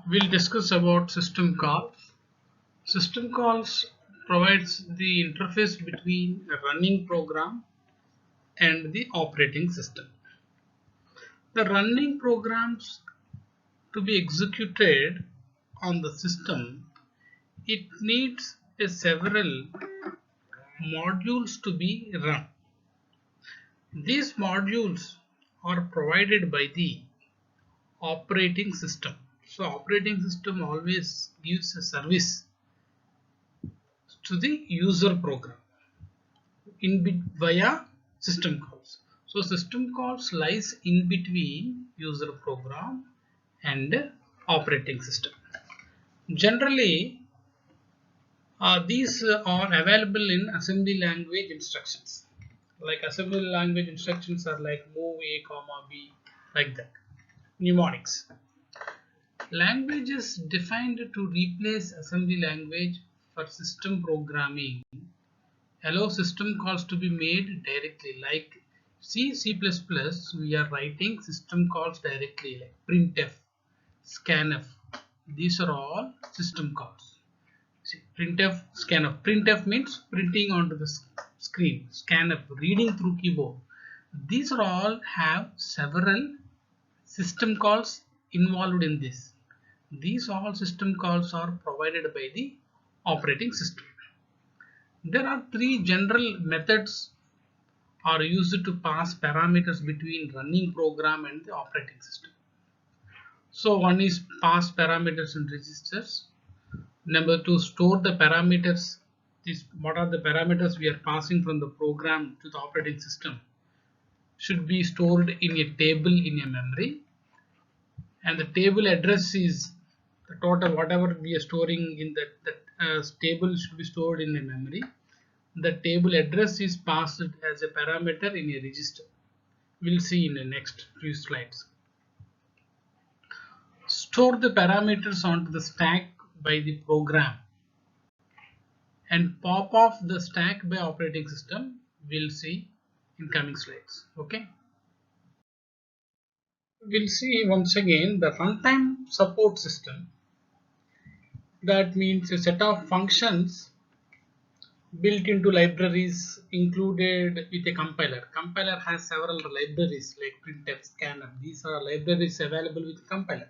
We'll discuss about system calls. System calls provides the interface between a running program and the operating system. The running programs to be executed on the system, it needs several modules to be run. These modules are provided by the operating system. So operating system always gives a service to the user program via system calls. So system calls lies in between user program and operating system. Generally, these are available in assembly language instructions. Like assembly language instructions are like move a comma b, like that. Mnemonics. Languages defined to replace assembly language for system programming allow system calls to be made directly. Like C++, we are writing system calls directly, like printf, scanf. These are all system calls. See, printf, scanf. Printf means printing onto the screen. Scanf, reading through keyboard. These are all have several system calls involved in this. These all system calls are provided by the operating system. There are three general methods are used to pass parameters between running program and the operating system. So one is pass parameters in registers. Number two, store the parameters. What are the parameters we are passing from the program to the operating system should be stored in a table in a memory, and the table address is the total whatever we are storing in that table should be stored in a memory. The table address is passed as a parameter in a register. We'll see in the next few slides. Store the parameters onto the stack by the program and pop off the stack by operating system. We'll see in coming slides. Okay. We'll see once again the runtime support system. That means a set of functions built into libraries included with a compiler. Compiler has several libraries like printf, scanf. These are libraries available with compiler.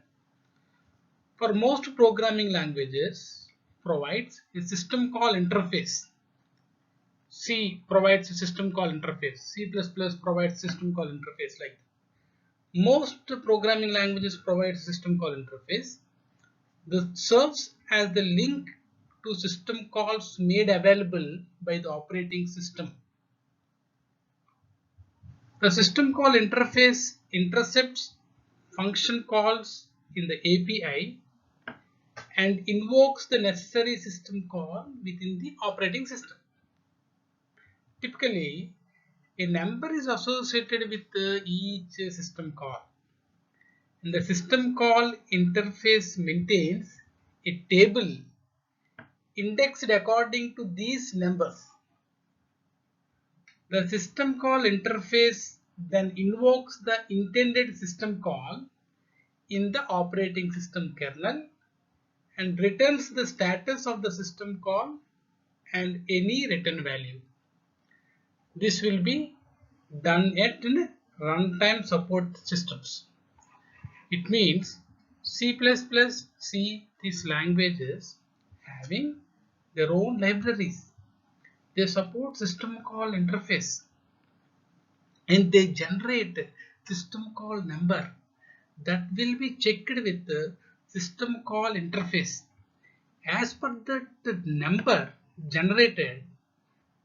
For most programming languages provides a system call interface. C provides a system call interface. C++ provides system call interface like that. Most programming languages provide system call interface. This serves as the link to system calls made available by the operating system. The system call interface intercepts function calls in the API and invokes the necessary system call within the operating system. Typically, a number is associated with each system call. And the system call interface maintains a table indexed according to these numbers. The system call interface then invokes the intended system call in the operating system kernel and returns the status of the system call and any return value. This will be done at runtime support systems. It means C++, C, these languages having their own libraries. They support system call interface and they generate system call number that will be checked with the system call interface. As per that number generated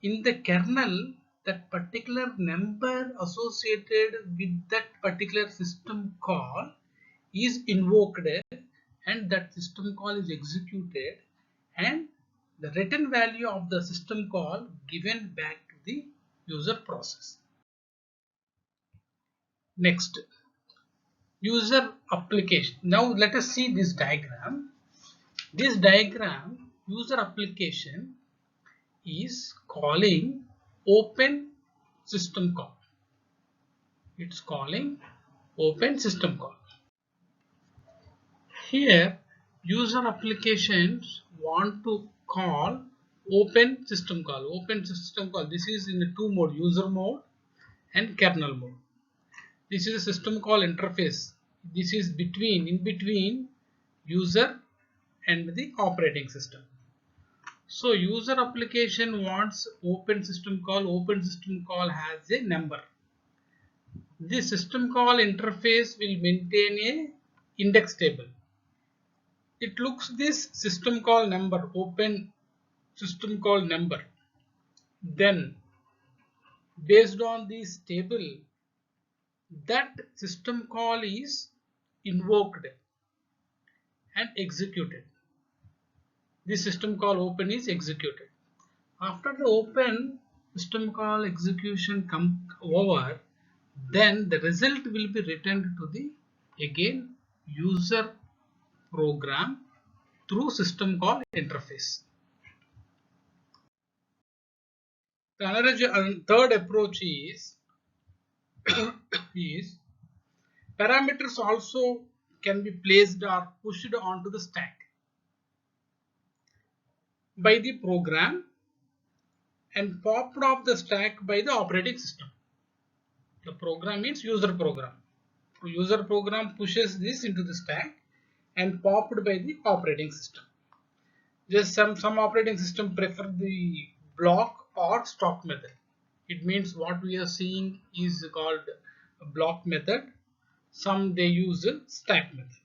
in the kernel, that particular number associated with that particular system call is invoked and that system call is executed and the return value of the system call given back to the user process. Next, user application. Now let us see this diagram. This diagram, user application is calling open system call. It's calling open system call. Here user applications want to call open system call. Open system call. This is in the two mode, user mode and kernel mode. This is a system call interface. This is in between user and the operating system. So user application wants open system call. Open system call has a number. This system call interface will maintain a index table. It looks this system call number, open system call number. Then based on this table, that system call is invoked and executed. This system call open is executed. After the open system call execution come over, then the result will be returned to the again user program through system call interface. The third approach is parameters also can be placed or pushed onto the stack by the program and popped off the stack by the operating system. The program means user program. So user program pushes this into the stack and popped by the operating system. Just some operating system prefer the block or stock method. It means what we are seeing is called a block method. Some they use a stack method.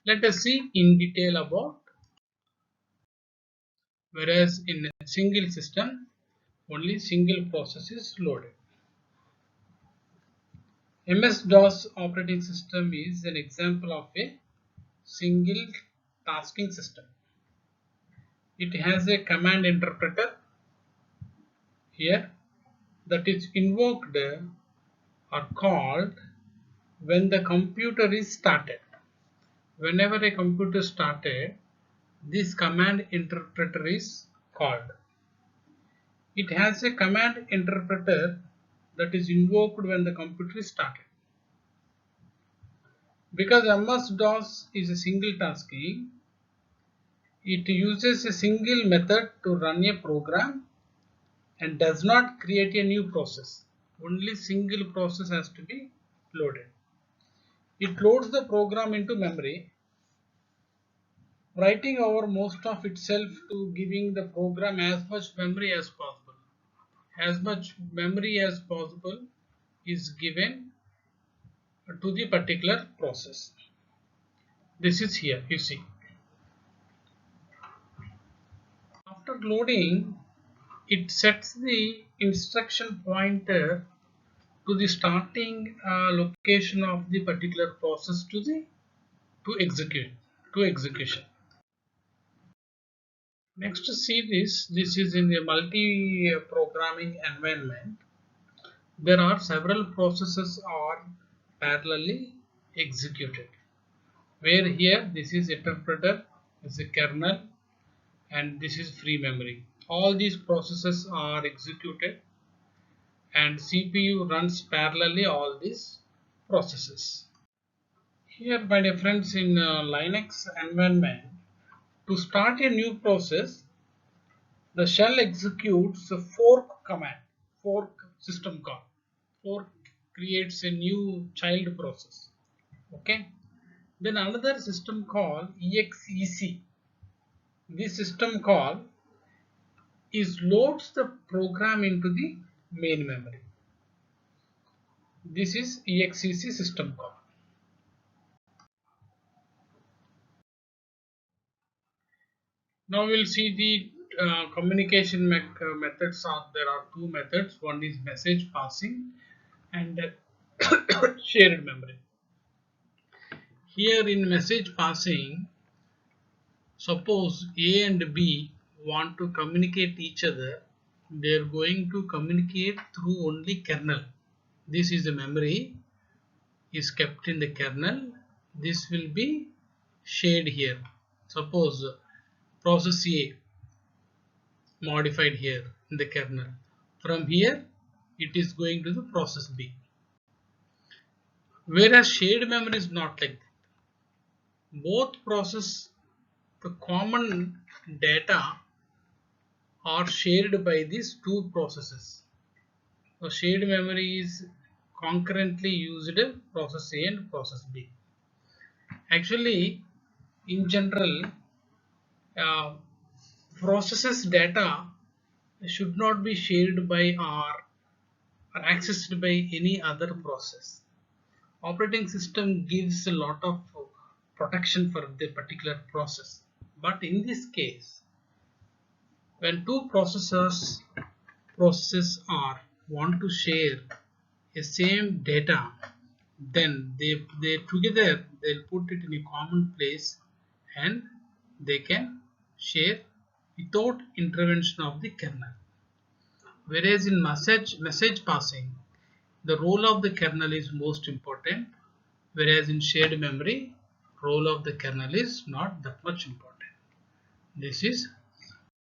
Let us see in detail about. Whereas in a single system, only single process is loaded. MS-DOS operating system is an example of a single tasking system. It has a command interpreter here that is invoked or called when the computer is started. Whenever a computer started, this command interpreter is called. It has a command interpreter that is invoked when the computer is started. Because MS-DOS is a single tasking, it uses a single method to run a program and does not create a new process. Only single process has to be loaded. It loads the program into memory, writing over most of itself to giving the program as much memory as possible. As much memory as possible is given to the particular process. This is here, you see. After loading, it sets the instruction pointer to the starting location of the particular process to execution. Next, see this. This is in a multi-programming environment. There are several processes are parallelly executed. Where here this is interpreter, this is a kernel, and this is free memory. All these processes are executed and CPU runs parallelly all these processes. Here, my dear friends, in Linux environment, to start a new process, the shell executes a fork command, fork system call. Fork creates a new child process. Okay. Then another system call exec. This system call loads the program into the main memory. This is exec system call. Now we'll see the communication methods. There are two methods. One is message passing and shared memory. Here in message passing, suppose A and B want to communicate each other. They are going to communicate through only kernel. This is the memory is kept in the kernel. This will be shared here. Suppose process A modified here in the kernel. From here it is going to the process B. Whereas shared memory is not like that. both process the common data are shared by these two processes. So shared memory is concurrently used process A and process B. Actually, in general, uh, processes data should not be shared by or accessed by any other process. Operating system gives a lot of protection for the particular process, but in this case, when two processes are want to share a same data, then they together they'll put it in a common place and they can share without intervention of the kernel. Whereas in message passing, the role of the kernel is most important, whereas in shared memory, role of the kernel is not that much important. This is